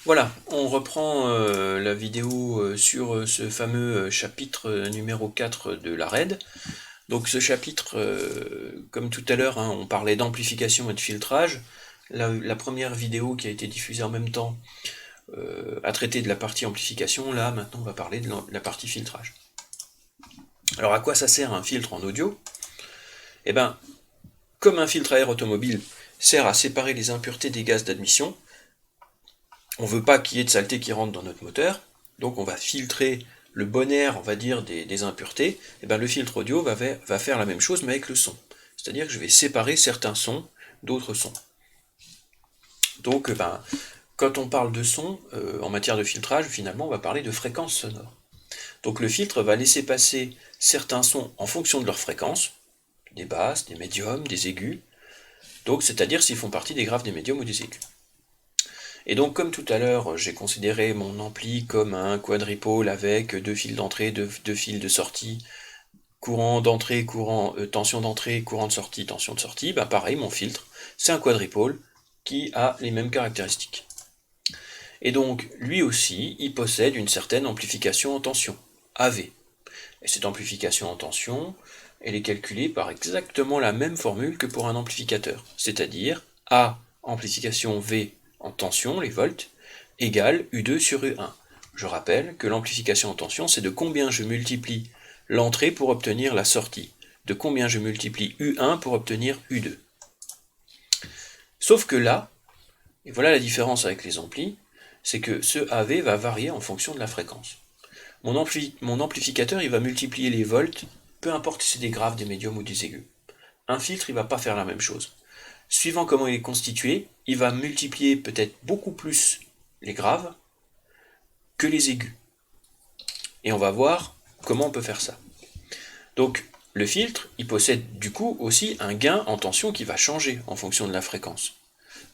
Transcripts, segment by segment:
Voilà, on reprend la vidéo sur ce fameux chapitre numéro 4 de la RAID. Donc ce chapitre, comme tout à l'heure, hein, on parlait d'amplification et de filtrage. La première vidéo qui a été diffusée en même temps a traité de la partie amplification. Là, maintenant, on va parler de la partie filtrage. Alors à quoi ça sert un filtre en audio? Eh bien, comme un filtre à air automobile sert à séparer les impuretés des gaz d'admission, on ne veut pas qu'il y ait de saleté qui rentre dans notre moteur, donc on va filtrer le bon air, on va dire, des impuretés. Et ben le filtre audio va faire la même chose, mais avec le son. C'est-à-dire que je vais séparer certains sons d'autres sons. Donc, quand on parle de son, en matière de filtrage, finalement, on va parler de fréquences sonores. Donc le filtre va laisser passer certains sons en fonction de leur fréquence, des basses, des médiums, des aigus, donc c'est-à-dire s'ils font partie des graves, des médiums ou des aigus. Et donc, comme tout à l'heure, j'ai considéré mon ampli comme un quadripôle avec deux fils d'entrée, deux fils de sortie, courant d'entrée, tension d'entrée, courant de sortie, tension de sortie, bah pareil, mon filtre, c'est un quadripôle qui a les mêmes caractéristiques. Et donc, lui aussi, il possède une certaine amplification en tension, AV. Et cette amplification en tension, elle est calculée par exactement la même formule que pour un amplificateur, c'est-à-dire A amplification V en tension, les volts, égale U2 sur U1. Je rappelle que l'amplification en tension, c'est de combien je multiplie l'entrée pour obtenir la sortie, de combien je multiplie U1 pour obtenir U2. Sauf que là, et voilà la différence avec les amplis, c'est que ce AV va varier en fonction de la fréquence. Mon amplificateur, il va multiplier les volts, peu importe si c'est des graves, des médiums ou des aigus. Un filtre, il va pas faire la même chose. Suivant comment il est constitué, il va multiplier peut-être beaucoup plus les graves que les aigus. Et on va voir comment on peut faire ça. Donc, le filtre, il possède du coup aussi un gain en tension qui va changer en fonction de la fréquence.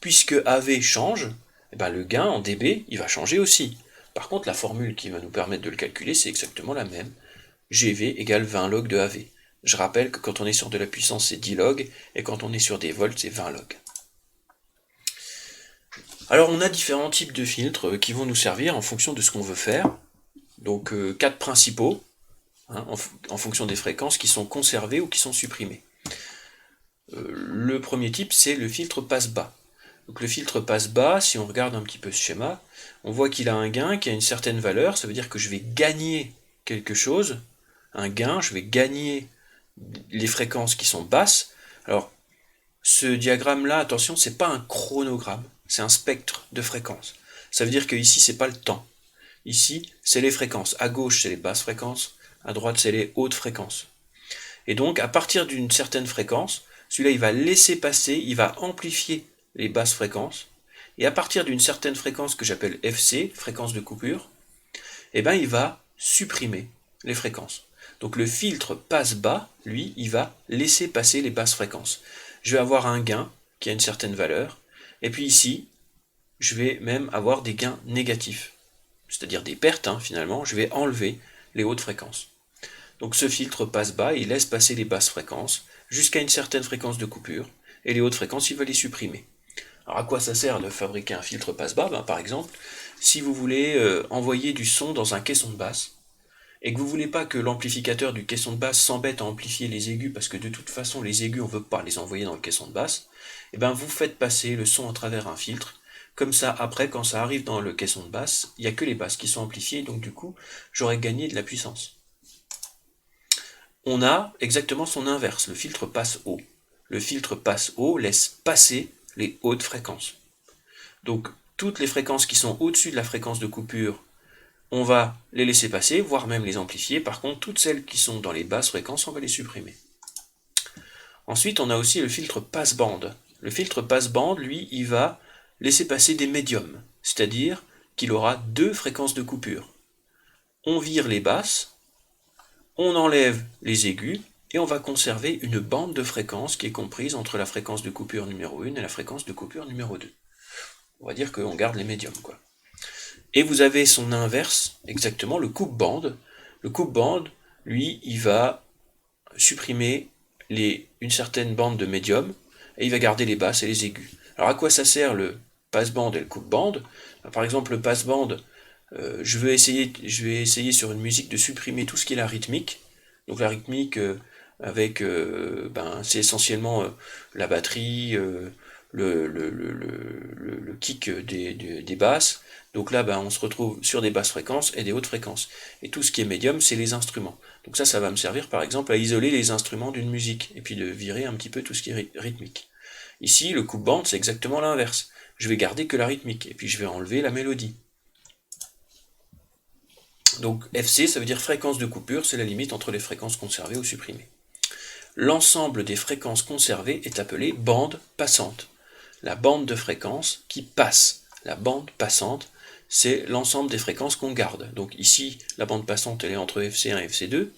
Puisque AV change, eh ben le gain en dB, il va changer aussi. Par contre, la formule qui va nous permettre de le calculer, c'est exactement la même. GV égale 20 log de AV. Je rappelle que quand on est sur de la puissance, c'est 10 log, et quand on est sur des volts, c'est 20 log. Alors on a différents types de filtres qui vont nous servir en fonction de ce qu'on veut faire. Donc 4 principaux, hein, en fonction des fréquences qui sont conservées ou qui sont supprimées. Le premier type, c'est le filtre passe-bas. Donc le filtre passe-bas, si on regarde un petit peu ce schéma, on voit qu'il a un gain qui a une certaine valeur, ça veut dire que je vais gagner quelque chose, un gain, je vais gagner les fréquences qui sont basses. Alors, ce diagramme-là, attention, c'est pas un chronogramme, c'est un spectre de fréquences. Ça veut dire que ici, c'est pas le temps. Ici, c'est les fréquences. À gauche, c'est les basses fréquences, à droite, c'est les hautes fréquences. Et donc, à partir d'une certaine fréquence, celui-là, il va laisser passer, il va amplifier les basses fréquences. Et à partir d'une certaine fréquence que j'appelle FC, fréquence de coupure, eh ben, il va supprimer les fréquences. Donc le filtre passe-bas, lui, il va laisser passer les basses fréquences. Je vais avoir un gain qui a une certaine valeur, et puis ici, je vais même avoir des gains négatifs, c'est-à-dire des pertes, hein, finalement, je vais enlever les hautes fréquences. Donc ce filtre passe-bas, il laisse passer les basses fréquences jusqu'à une certaine fréquence de coupure, et les hautes fréquences, il va les supprimer. Alors à quoi ça sert de fabriquer un filtre passe-bas? Par exemple, si vous voulez envoyer du son dans un caisson de basse, et que vous voulez pas que l'amplificateur du caisson de basse s'embête à amplifier les aigus, parce que de toute façon les aigus on veut pas les envoyer dans le caisson de basse, et ben vous faites passer le son à travers un filtre, comme ça après quand ça arrive dans le caisson de basse, il n'y a que les basses qui sont amplifiées, donc du coup j'aurais gagné de la puissance. On a exactement son inverse, le filtre passe haut. Le filtre passe haut laisse passer les hautes fréquences. Donc toutes les fréquences qui sont au-dessus de la fréquence de coupure, on va les laisser passer, voire même les amplifier. Par contre, toutes celles qui sont dans les basses fréquences, on va les supprimer. Ensuite, on a aussi le filtre passe-bande. Le filtre passe-bande, lui, il va laisser passer des médiums, c'est-à-dire qu'il aura deux fréquences de coupure. On vire les basses, on enlève les aigus, et on va conserver une bande de fréquences qui est comprise entre la fréquence de coupure numéro 1 et la fréquence de coupure numéro 2. On va dire qu'on garde les médiums, quoi. Et vous avez son inverse, exactement, le coupe-bande. Le coupe-bande, lui, il va supprimer une certaine bande de médium, et il va garder les basses et les aigus. Alors à quoi ça sert passband et le coupe-band. Par exemple, le passband, je vais essayer sur une musique de supprimer tout ce qui est la rythmique. Donc la rythmique avec, c'est essentiellement la batterie, le kick des basses. Donc là, on se retrouve sur des basses fréquences et des hautes fréquences. Et tout ce qui est médium, c'est les instruments. Donc ça va me servir par exemple à isoler les instruments d'une musique, et puis de virer un petit peu tout ce qui est rythmique. Ici, le coupe-band, c'est exactement l'inverse. Je vais garder que la rythmique, et puis je vais enlever la mélodie. Donc FC, ça veut dire fréquence de coupure, c'est la limite entre les fréquences conservées ou supprimées. L'ensemble des fréquences conservées est appelé bande passante. La bande de fréquences qui passe. La bande passante, c'est l'ensemble des fréquences qu'on garde. Donc ici, la bande passante, elle est entre FC1 et FC2.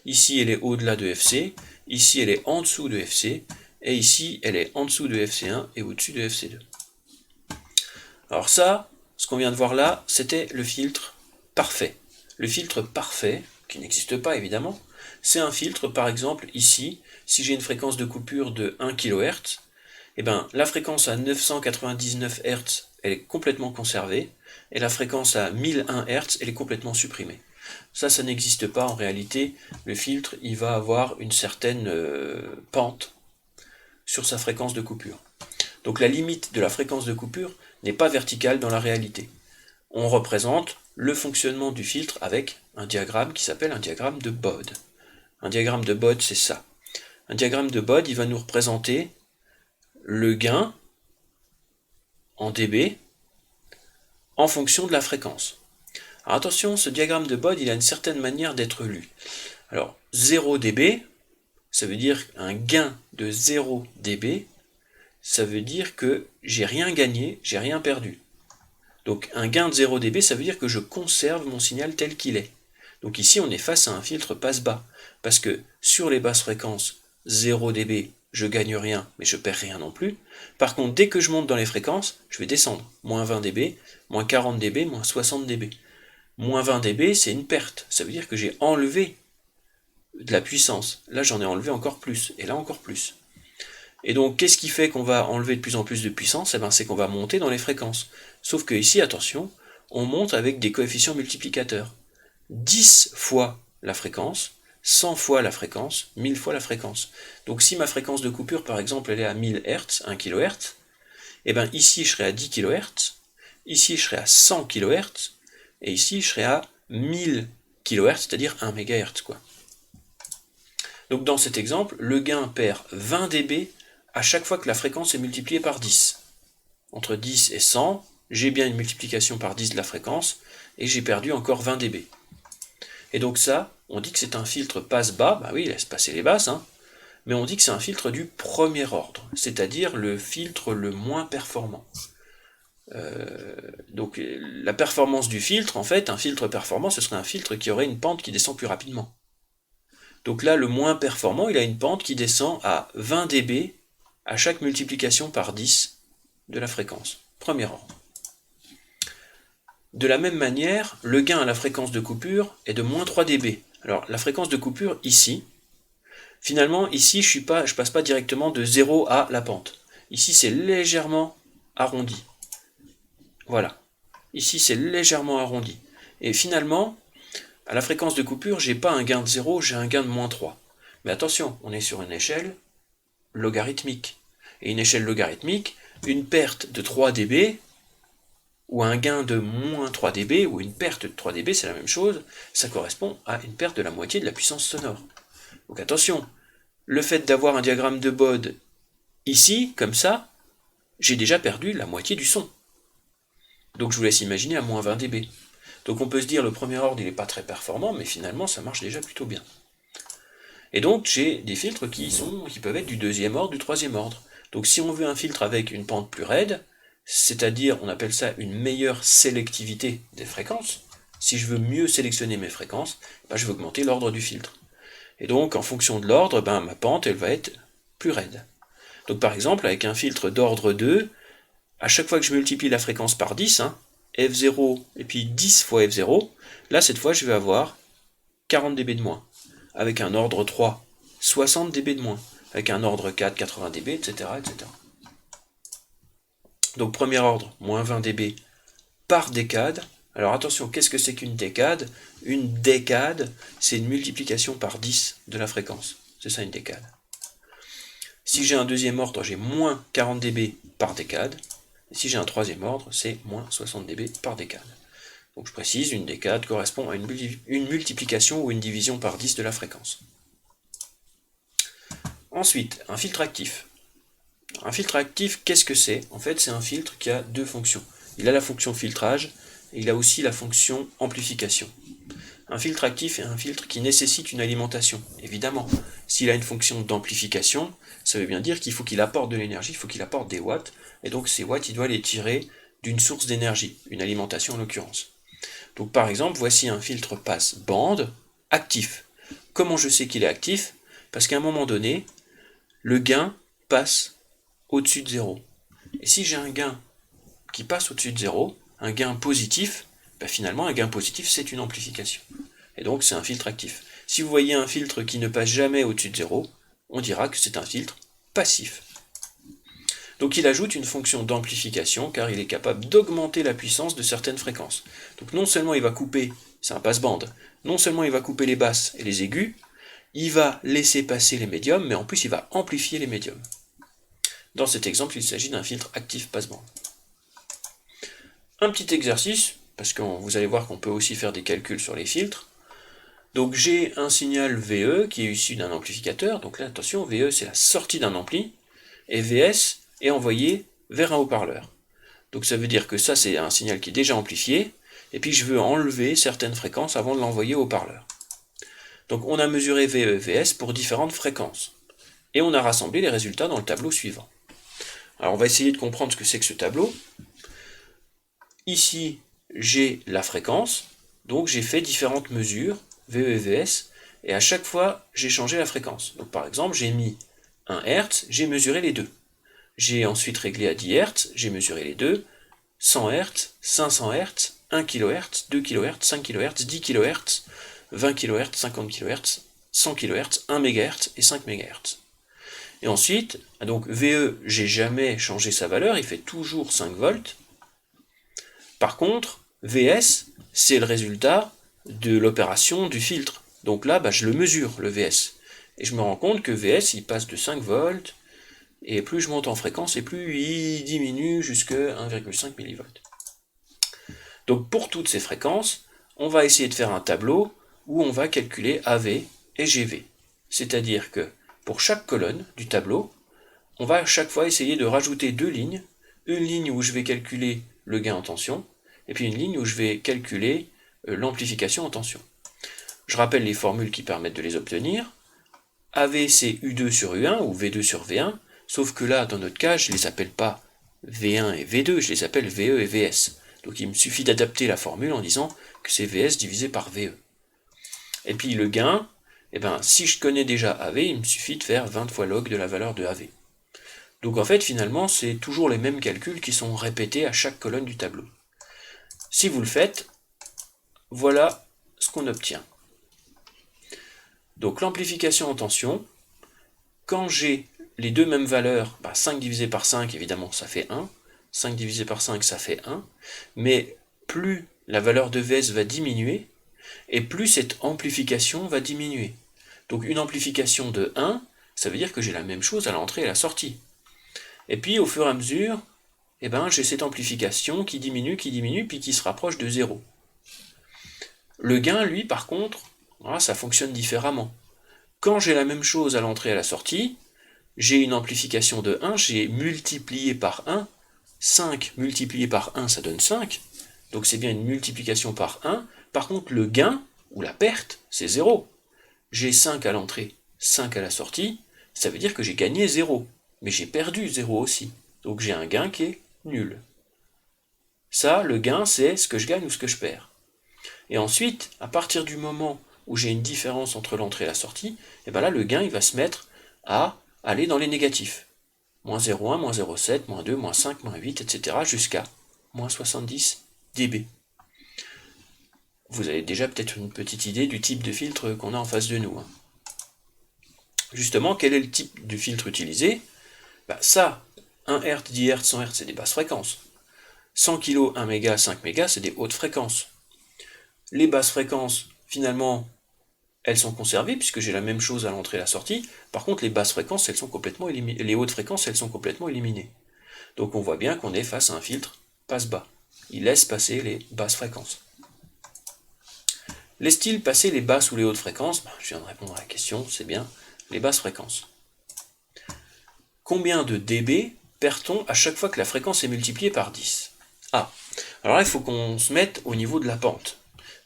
Ici, elle est au-delà de FC. Ici, elle est en dessous de FC. Et ici, elle est en dessous de FC1 et au-dessus de FC2. Alors ça, ce qu'on vient de voir là, c'était le filtre parfait. Le filtre parfait, qui n'existe pas évidemment, c'est un filtre, par exemple, ici, si j'ai une fréquence de coupure de 1 kHz, la fréquence à 999 Hz, elle est complètement conservée, et la fréquence à 1001 Hz, elle est complètement supprimée. Ça n'existe pas en réalité. Le filtre, il va avoir une certaine pente sur sa fréquence de coupure. Donc la limite de la fréquence de coupure n'est pas verticale dans la réalité. On représente le fonctionnement du filtre avec un diagramme qui s'appelle un diagramme de Bode. Un diagramme de Bode, c'est ça. Un diagramme de Bode, il va nous représenter le gain en dB en fonction de la fréquence. Alors attention, ce diagramme de Bode, il a une certaine manière d'être lu. Alors, 0 dB, ça veut dire un gain de 0 dB, ça veut dire que j'ai rien gagné, j'ai rien perdu. Donc un gain de 0 dB, ça veut dire que je conserve mon signal tel qu'il est. Donc ici, on est face à un filtre passe-bas, parce que sur les basses fréquences, 0 dB, je gagne rien, mais je perds rien non plus. Par contre, dès que je monte dans les fréquences, je vais descendre. Moins 20 dB, moins 40 dB, moins 60 dB. Moins 20 dB, c'est une perte. Ça veut dire que j'ai enlevé de la puissance. Là, j'en ai enlevé encore plus, et là encore plus. Et donc, qu'est-ce qui fait qu'on va enlever de plus en plus de puissance? C'est qu'on va monter dans les fréquences. Sauf que ici, attention, on monte avec des coefficients multiplicateurs. 10 fois la fréquence, 100 fois la fréquence, 1000 fois la fréquence. Donc si ma fréquence de coupure, par exemple, elle est à 1000 Hz, 1 kHz, ici je serai à 10 kHz, ici je serai à 100 kHz, et ici je serai à 1000 kHz, c'est-à-dire 1 MHz, quoi. Donc dans cet exemple, le gain perd 20 dB à chaque fois que la fréquence est multipliée par 10. Entre 10 et 100, j'ai bien une multiplication par 10 de la fréquence, et j'ai perdu encore 20 dB. Et donc ça, on dit que c'est un filtre passe-bas, bah oui, il laisse passer les basses, mais on dit que c'est un filtre du premier ordre, c'est-à-dire le filtre le moins performant. Donc la performance du filtre, en fait, un filtre performant, ce serait un filtre qui aurait une pente qui descend plus rapidement. Donc là, le moins performant, il a une pente qui descend à 20 dB à chaque multiplication par 10 de la fréquence, premier ordre. De la même manière, le gain à la fréquence de coupure est de moins 3 dB. Alors la fréquence de coupure ici, finalement ici je passe pas directement de 0 à la pente. Ici c'est légèrement arrondi. Voilà. Ici c'est légèrement arrondi. Et finalement, à la fréquence de coupure, j'ai pas un gain de 0, j'ai un gain de moins 3. Mais attention, on est sur une échelle logarithmique. Et une échelle logarithmique, une perte de 3 dB, ou un gain de moins 3 dB, ou une perte de 3 dB, c'est la même chose, ça correspond à une perte de la moitié de la puissance sonore. Donc attention, le fait d'avoir un diagramme de Bode ici, comme ça, j'ai déjà perdu la moitié du son. Donc je vous laisse imaginer à moins 20 dB. Donc on peut se dire le premier ordre il n'est pas très performant, mais finalement ça marche déjà plutôt bien. Et donc j'ai des filtres qui peuvent être du deuxième ordre, du troisième ordre. Donc si on veut un filtre avec une pente plus raide, c'est-à-dire on appelle ça une meilleure sélectivité des fréquences, si je veux mieux sélectionner mes fréquences, je vais augmenter l'ordre du filtre. Et donc en fonction de l'ordre, ma pente elle va être plus raide. Donc par exemple avec un filtre d'ordre 2, à chaque fois que je multiplie la fréquence par 10, F0 et puis 10 fois F0, là cette fois je vais avoir 40 dB de moins. Avec un ordre 3, 60 dB de moins. Avec un ordre 4, 80 dB, etc., etc. Donc premier ordre, moins 20 dB par décade. Alors attention, qu'est-ce que c'est qu'une décade? Une décade, c'est une multiplication par 10 de la fréquence. C'est ça une décade. Si j'ai un deuxième ordre, j'ai moins 40 dB par décade. Et si j'ai un troisième ordre, c'est moins 60 dB par décade. Donc je précise, une décade correspond à une multiplication ou une division par 10 de la fréquence. Ensuite, un filtre actif. Un filtre actif, qu'est-ce que c'est? En fait, c'est un filtre qui a deux fonctions. Il a la fonction filtrage et il a aussi la fonction amplification. Un filtre actif est un filtre qui nécessite une alimentation. Évidemment, s'il a une fonction d'amplification, ça veut bien dire qu'il faut qu'il apporte de l'énergie, il faut qu'il apporte des watts, et donc ces watts, il doit les tirer d'une source d'énergie, une alimentation en l'occurrence. Donc par exemple, voici un filtre passe-bande actif. Comment je sais qu'il est actif? Parce qu'à un moment donné, le gain passe au-dessus de 0. Et si j'ai un gain qui passe au-dessus de 0, un gain positif, ben finalement un gain positif c'est une amplification. Et donc c'est un filtre actif. Si vous voyez un filtre qui ne passe jamais au-dessus de 0, on dira que c'est un filtre passif. Donc il ajoute une fonction d'amplification car il est capable d'augmenter la puissance de certaines fréquences. Donc non seulement il va couper, c'est un passe-bande, non seulement il va couper les basses et les aigus, il va laisser passer les médiums, mais en plus il va amplifier les médiums. Dans cet exemple, il s'agit d'un filtre actif passe-bande. Un petit exercice, parce que vous allez voir qu'on peut aussi faire des calculs sur les filtres. Donc j'ai un signal VE qui est issu d'un amplificateur, donc là attention, VE c'est la sortie d'un ampli, et VS est envoyé vers un haut-parleur. Donc ça veut dire que ça c'est un signal qui est déjà amplifié, et puis je veux enlever certaines fréquences avant de l'envoyer au haut-parleur. Donc on a mesuré VE et VS pour différentes fréquences, et on a rassemblé les résultats dans le tableau suivant. Alors on va essayer de comprendre ce que c'est que ce tableau. Ici, j'ai la fréquence, donc j'ai fait différentes mesures, VE et VS, et à chaque fois, j'ai changé la fréquence. Donc par exemple, j'ai mis 1 Hz, j'ai mesuré les deux. J'ai ensuite réglé à 10 Hz, j'ai mesuré les deux, 100 Hz, 500 Hz, 1 kHz, 2 kHz, 5 kHz, 10 kHz, 20 kHz, 50 kHz, 100 kHz, 1 MHz et 5 MHz. Et ensuite, donc VE, j'ai jamais changé sa valeur, il fait toujours 5 volts. Par contre, VS, c'est le résultat de l'opération du filtre. Donc là, je le mesure, le VS. Et je me rends compte que VS, il passe de 5 volts, et plus je monte en fréquence, et plus il diminue jusqu'à 1,5 mV. Donc pour toutes ces fréquences, on va essayer de faire un tableau où on va calculer AV et GV. C'est-à-dire que pour chaque colonne du tableau, on va à chaque fois essayer de rajouter deux lignes, une ligne où je vais calculer le gain en tension, et puis une ligne où je vais calculer l'amplification en tension. Je rappelle les formules qui permettent de les obtenir. AV c'est U2 sur U1 ou V2 sur V1, sauf que là, dans notre cas, je ne les appelle pas V1 et V2, je les appelle VE et VS. Donc il me suffit d'adapter la formule en disant que c'est VS divisé par VE. Et puis le gain, si je connais déjà AV, il me suffit de faire 20 fois log de la valeur de AV. Donc en fait, finalement, c'est toujours les mêmes calculs qui sont répétés à chaque colonne du tableau. Si vous le faites, voilà ce qu'on obtient. Donc l'amplification en tension, quand j'ai les deux mêmes valeurs, 5 divisé par 5, évidemment, ça fait 1. 5 divisé par 5, ça fait 1. Mais plus la valeur de VS va diminuer, et plus cette amplification va diminuer. Donc une amplification de 1, ça veut dire que j'ai la même chose à l'entrée et à la sortie. Et puis au fur et à mesure, j'ai cette amplification qui diminue, puis qui se rapproche de 0. Le gain, lui, par contre, ça fonctionne différemment. Quand j'ai la même chose à l'entrée et à la sortie, j'ai une amplification de 1, j'ai multiplié par 1, 5 multiplié par 1, ça donne 5, donc c'est bien une multiplication par 1. Par contre, le gain, ou la perte, c'est 0. J'ai 5 à l'entrée, 5 à la sortie, ça veut dire que j'ai gagné 0. Mais j'ai perdu 0 aussi. Donc j'ai un gain qui est nul. Ça, le gain, c'est ce que je gagne ou ce que je perds. Et ensuite, à partir du moment où j'ai une différence entre l'entrée et la sortie, là, le gain, il va se mettre à aller dans les négatifs. Moins 0,1, moins 0,7, moins 2, moins 5, moins 8, etc. jusqu'à moins 70 dB. Vous avez déjà peut-être une petite idée du type de filtre qu'on a en face de nous. Justement, quel est le type de filtre utilisé? Ça, 1 Hz, 10 Hz, 100 Hz, c'est des basses fréquences. 100 kg, 1 méga, 5 mégas, c'est des hautes fréquences. Les basses fréquences, finalement, elles sont conservées, puisque j'ai la même chose à l'entrée et à la sortie. Par contre, les basses fréquences, elles sont complètement éliminées. Les hautes fréquences, elles sont complètement éliminées. Donc on voit bien qu'on est face à un filtre passe-bas. Il laisse passer les basses fréquences. Laisse-t-il passer les basses ou les hautes fréquences? Je viens de répondre à la question, c'est bien les basses fréquences. Combien de dB perd-on à chaque fois que la fréquence est multipliée par 10? Ah, alors là, il faut qu'on se mette au niveau de la pente.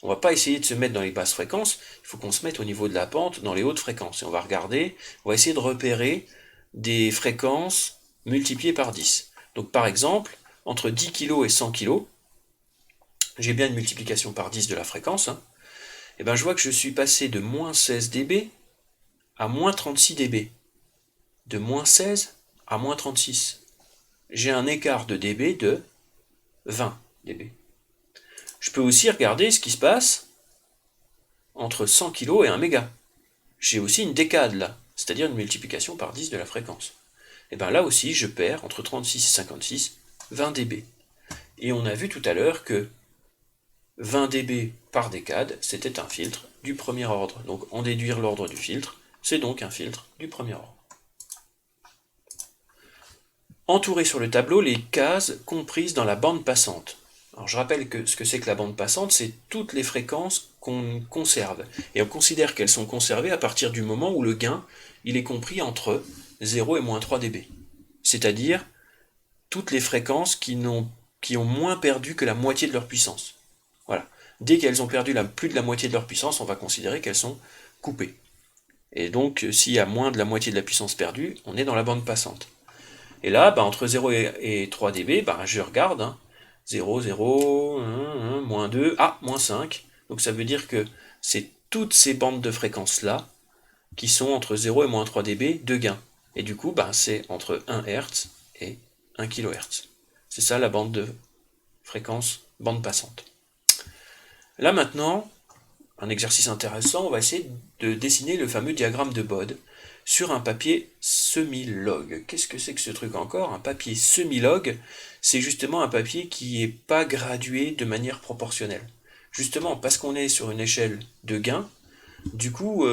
On ne va pas essayer de se mettre dans les basses fréquences, il faut qu'on se mette au niveau de la pente, dans les hautes fréquences. Et on va regarder, on va essayer de repérer des fréquences multipliées par 10. Donc par exemple, entre 10 kg et 100 kg, j'ai bien une multiplication par 10 de la fréquence, et ben je vois que je suis passé de moins 16 dB à moins 36 dB. De moins 16 à moins 36. J'ai un écart de dB de 20 dB. Je peux aussi regarder ce qui se passe entre 100 kg et 1 méga. J'ai aussi une décade là, c'est-à-dire une multiplication par 10 de la fréquence. Et bien là aussi, je perds entre 36 et 56, 20 dB. Et on a vu tout à l'heure que 20 dB par décade, c'était un filtre du premier ordre. Donc en déduire l'ordre du filtre, c'est donc un filtre du premier ordre. Entourer sur le tableau les cases comprises dans la bande passante. Alors je rappelle que ce que c'est que la bande passante, c'est toutes les fréquences qu'on conserve. Et on considère qu'elles sont conservées à partir du moment où le gain il est compris entre 0 et moins 3 dB. C'est-à-dire toutes les fréquences qui ont moins perdu que la moitié de leur puissance. Voilà. Dès qu'elles ont perdu plus de la moitié de leur puissance, on va considérer qu'elles sont coupées. Et donc, s'il y a moins de la moitié de la puissance perdue, on est dans la bande passante. Et là, entre 0 et 3 dB, je regarde, 0, 0, 1, 1, moins 2, moins 5. Donc ça veut dire que c'est toutes ces bandes de fréquences-là qui sont entre 0 et moins 3 dB de gain. Et du coup, c'est entre 1 Hz et 1 kHz. C'est ça la bande de fréquence, bande passante. Là maintenant, un exercice intéressant, on va essayer de dessiner le fameux diagramme de Bode sur un papier semi-log. Qu'est-ce que c'est que ce truc encore? Un papier semi-log, c'est justement un papier qui n'est pas gradué de manière proportionnelle. Justement, parce qu'on est sur une échelle de gain, du coup,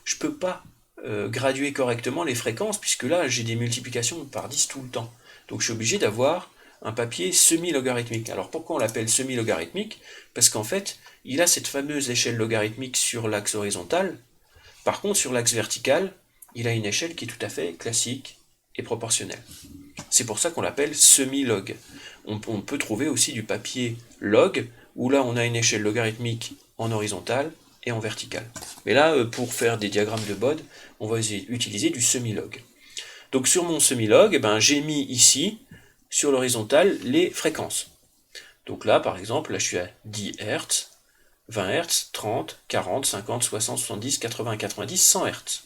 je ne peux pas graduer correctement les fréquences, puisque là, j'ai des multiplications par 10 tout le temps. Donc je suis obligé d'avoir un papier semi-logarithmique. Alors pourquoi on l'appelle semi-logarithmique? Parce qu'en fait, il a cette fameuse échelle logarithmique sur l'axe horizontal. Par contre, sur l'axe vertical, il a une échelle qui est tout à fait classique et proportionnelle. C'est pour ça qu'on l'appelle semi-log. On peut trouver aussi du papier log, où là on a une échelle logarithmique en horizontal et en verticale. Mais là, pour faire des diagrammes de Bode, on va utiliser du semi-log. Donc sur mon semi-log, j'ai mis ici, sur l'horizontale, les fréquences. Donc là, par exemple, là je suis à 10 Hz, 20 Hz, 30, 40, 50, 60, 70, 80, 90, 100 Hz.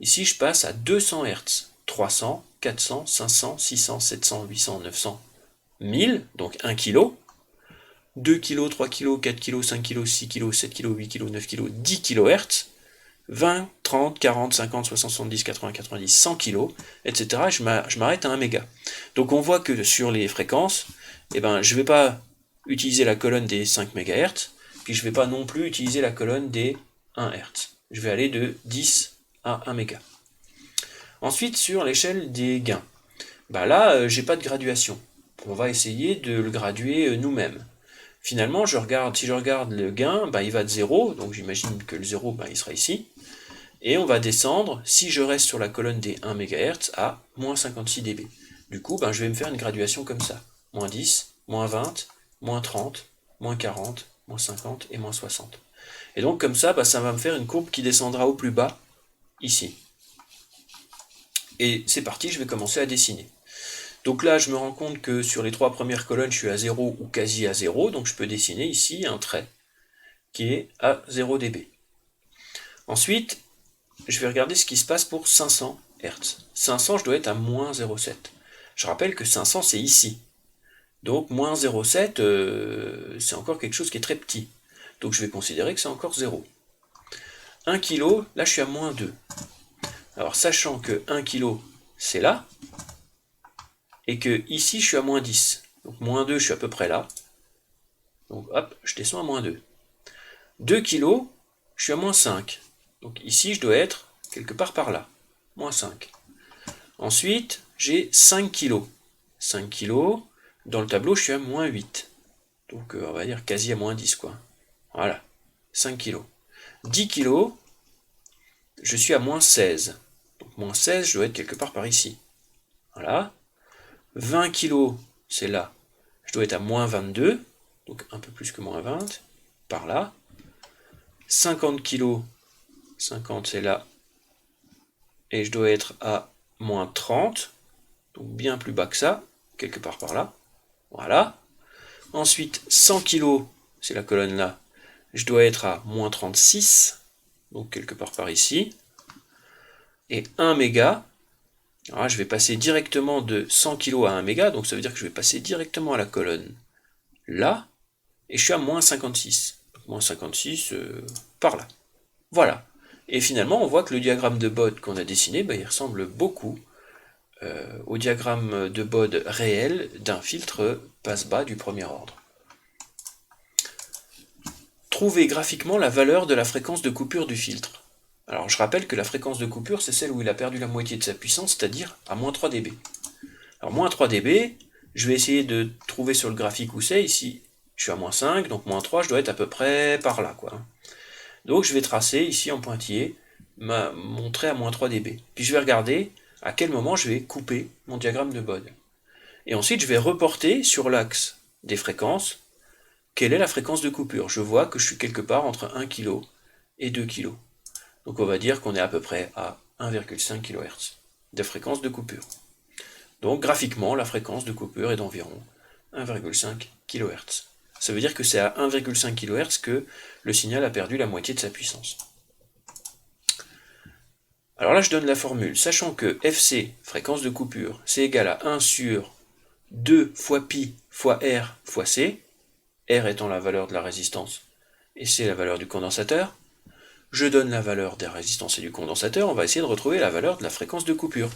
Ici, je passe à 200 Hz, 300, 400, 500, 600, 700, 800, 900, 1000, donc 1 kg, 2 kg, 3 kg, 4 kg, 5 kg, 6 kg, 7 kg, 8 kg, 9 kg, 10 kHz, 20, 30, 40, 50, 60, 70, 80, 90, 100 kg, etc. Je m'arrête à 1 méga. Donc on voit que sur les fréquences, je ne vais pas utiliser la colonne des 5 MHz, puis je ne vais pas non plus utiliser la colonne des 1 Hz. Je vais aller de 10 à 1 méga. Ensuite, sur l'échelle des gains, là, j'ai pas de graduation. On va essayer de le graduer nous-mêmes. Finalement, si je regarde le gain, il va de 0, donc j'imagine que le 0, il sera ici. Et on va descendre, si je reste sur la colonne des 1 MHz, à moins 56 dB. Du coup, je vais me faire une graduation comme ça. Moins 10, moins 20, moins 30, moins 40, moins 50 et moins 60. Et donc comme ça, ça va me faire une courbe qui descendra au plus bas, ici. Et c'est parti, je vais commencer à dessiner. Donc là, je me rends compte que sur les 3 premières colonnes, je suis à 0 ou quasi à 0, donc je peux dessiner ici un trait qui est à 0 dB. Ensuite, je vais regarder ce qui se passe pour 500 Hz. 500, je dois être à moins 0,7. Je rappelle que 500, c'est ici. Donc moins 0,7, c'est encore quelque chose qui est très petit. Donc je vais considérer que c'est encore 0. 1 kg, là je suis à moins 2. Alors sachant que 1 kg, c'est là, et que ici je suis à moins 10. Donc moins 2, je suis à peu près là. Donc hop, je descends à moins 2. 2 kg, je suis à moins 5. Donc ici je dois être quelque part par là. Moins 5. Ensuite, j'ai 5 kg. 5 kg, dans le tableau je suis à moins 8. Donc on va dire quasi à moins 10 quoi. Voilà, 5 kg. 10 kg, je suis à moins 16. Donc moins 16, je dois être quelque part par ici. Voilà. 20 kg, c'est là. Je dois être à moins 22, donc un peu plus que moins 20, par là. 50 kg, 50 c'est là. Et je dois être à moins 30, donc bien plus bas que ça, quelque part par là. Voilà. Ensuite, 100 kg, c'est la colonne là. Je dois être à moins 36, donc quelque part par ici. Et 1 méga, alors là, je vais passer directement de 100 kg à 1 méga, donc ça veut dire que je vais passer directement à la colonne là, et je suis à moins 56. Donc moins 56 par là. Voilà. Et finalement, on voit que le diagramme de Bode qu'on a dessiné, il ressemble beaucoup au diagramme de Bode réel d'un filtre passe-bas du premier ordre. Trouver graphiquement la valeur de la fréquence de coupure du filtre. Alors je rappelle que la fréquence de coupure, c'est celle où il a perdu la moitié de sa puissance, c'est-à-dire à moins 3 dB. Alors moins 3 dB, je vais essayer de trouver sur le graphique où c'est. Ici, je suis à moins 5, donc moins 3, je dois être à peu près par là, quoi. Donc je vais tracer ici en pointillé mon trait à moins 3 dB. Puis je vais regarder à quel moment je vais couper mon diagramme de Bode. Et ensuite, je vais reporter sur l'axe des fréquences quelle est la fréquence de coupure. Je vois que je suis quelque part entre 1 kg et 2 kg. Donc on va dire qu'on est à peu près à 1,5 kHz de fréquence de coupure. Donc graphiquement, la fréquence de coupure est d'environ 1,5 kHz. Ça veut dire que c'est à 1,5 kHz que le signal a perdu la moitié de sa puissance. Alors là, je donne la formule, sachant que FC, fréquence de coupure, c'est égal à 1 sur 2 fois pi fois R fois C, R étant la valeur de la résistance et C la valeur du condensateur. Je donne la valeur des résistances et du condensateur, on va essayer de retrouver la valeur de la fréquence de coupure.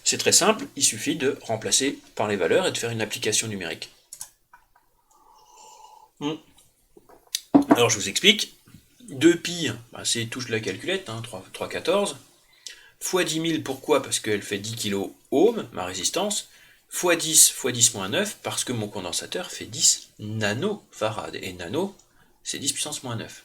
C'est très simple, il suffit de remplacer par les valeurs et de faire une application numérique. Alors je vous explique. 2pi, c'est touche de la calculette, 3,14. Fois 10 000, pourquoi? Parce qu'elle fait 10 kΩ, ma résistance. Fois 10, fois 10 moins 9, parce que mon condensateur fait 10 nanofarad. Et nano, c'est 10 puissance moins 9.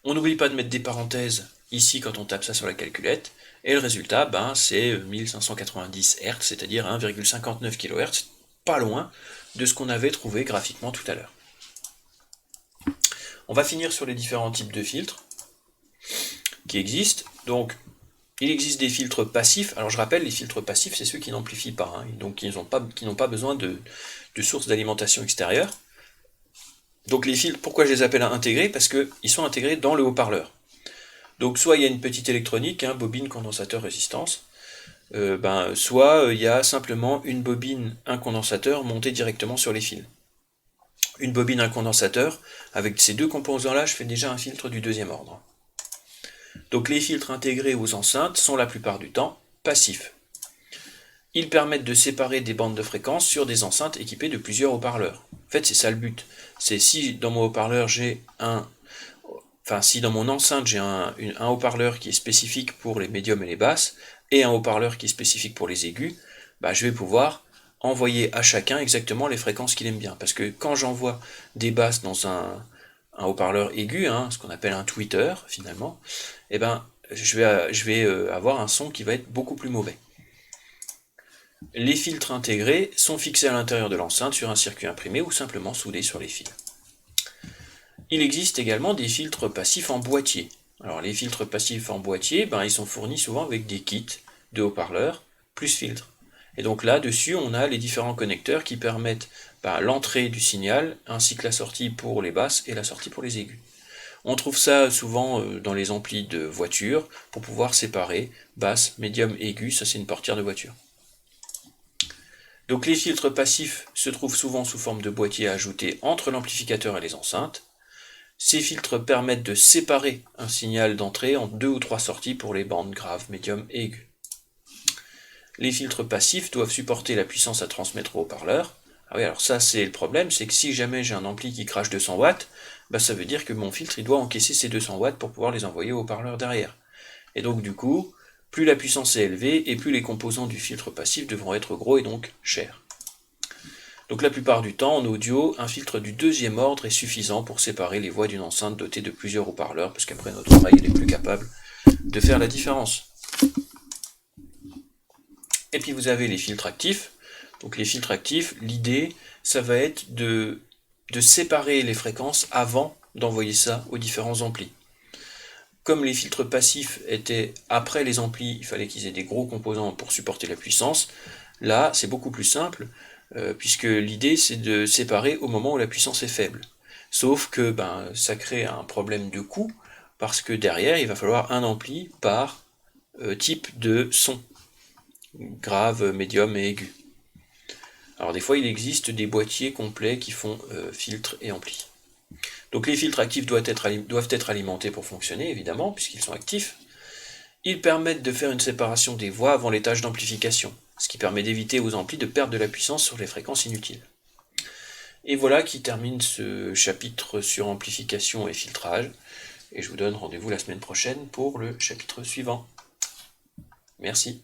On n'oublie pas de mettre des parenthèses ici quand on tape ça sur la calculette. Et le résultat, c'est 1590 Hz, c'est-à-dire 1,59 kHz, pas loin de ce qu'on avait trouvé graphiquement tout à l'heure. On va finir sur les différents types de filtres qui existent. Donc, il existe des filtres passifs. Alors, je rappelle, les filtres passifs, c'est ceux qui n'amplifient pas, donc qui n'ont pas besoin de source d'alimentation extérieure. Donc, les filtres, pourquoi je les appelle intégrés? Parce qu'ils sont intégrés dans le haut-parleur. Donc, soit il y a une petite électronique, bobine, condensateur, résistance, soit il y a simplement une bobine, un condensateur monté directement sur les fils. Une bobine, un condensateur, avec ces deux composants-là, je fais déjà un filtre du deuxième ordre. Donc les filtres intégrés aux enceintes sont la plupart du temps passifs. Ils permettent de séparer des bandes de fréquences sur des enceintes équipées de plusieurs haut-parleurs. En fait, c'est ça le but. C'est si dans mon haut-parleur si dans mon enceinte j'ai un haut-parleur qui est spécifique pour les médiums et les basses, et un haut-parleur qui est spécifique pour les aigus, je vais pouvoir envoyer à chacun exactement les fréquences qu'il aime bien. Parce que quand j'envoie des basses dans un haut-parleur aigu, ce qu'on appelle un tweeter finalement, je vais avoir un son qui va être beaucoup plus mauvais. Les filtres intégrés sont fixés à l'intérieur de l'enceinte sur un circuit imprimé ou simplement soudés sur les fils. Il existe également des filtres passifs en boîtier. Alors les filtres passifs en boîtier, ils sont fournis souvent avec des kits de haut-parleurs plus filtres. Et donc là-dessus, on a les différents connecteurs qui permettent l'entrée du signal, ainsi que la sortie pour les basses et la sortie pour les aigus. On trouve ça souvent dans les amplis de voiture, pour pouvoir séparer basse, médium, aigu, ça c'est une portière de voiture. Donc les filtres passifs se trouvent souvent sous forme de boîtier à ajouter entre l'amplificateur et les enceintes. Ces filtres permettent de séparer un signal d'entrée en 2 ou 3 sorties pour les bandes graves, médium et aiguës. les filtres passifs doivent supporter la puissance à transmettre au haut-parleur. Ah oui, alors ça c'est le problème, c'est que si jamais j'ai un ampli qui crache 200 watts, bah ça veut dire que mon filtre il doit encaisser ces 200 watts pour pouvoir les envoyer au haut-parleur derrière. Et donc du coup, plus la puissance est élevée, et plus les composants du filtre passif devront être gros et donc chers. Donc la plupart du temps, en audio, un filtre du deuxième ordre est suffisant pour séparer les voix d'une enceinte dotée de plusieurs haut-parleurs, parce qu'après notre oreille elle est plus capable de faire la différence. Et puis vous avez les filtres actifs. Donc les filtres actifs, l'idée, ça va être de séparer les fréquences avant d'envoyer ça aux différents amplis. Comme les filtres passifs étaient après les amplis, il fallait qu'ils aient des gros composants pour supporter la puissance. Là, c'est beaucoup plus simple, puisque l'idée c'est de séparer au moment où la puissance est faible. Sauf que ça crée un problème de coût, parce que derrière, il va falloir un ampli par type de son, grave, médium et aigu. Alors des fois, il existe des boîtiers complets qui font filtres et amplis. Donc les filtres actifs doivent être alimentés pour fonctionner, évidemment, puisqu'ils sont actifs. Ils permettent de faire une séparation des voix avant les tâches d'amplification, ce qui permet d'éviter aux amplis de perdre de la puissance sur les fréquences inutiles. Et voilà qui termine ce chapitre sur amplification et filtrage, et je vous donne rendez-vous la semaine prochaine pour le chapitre suivant. Merci.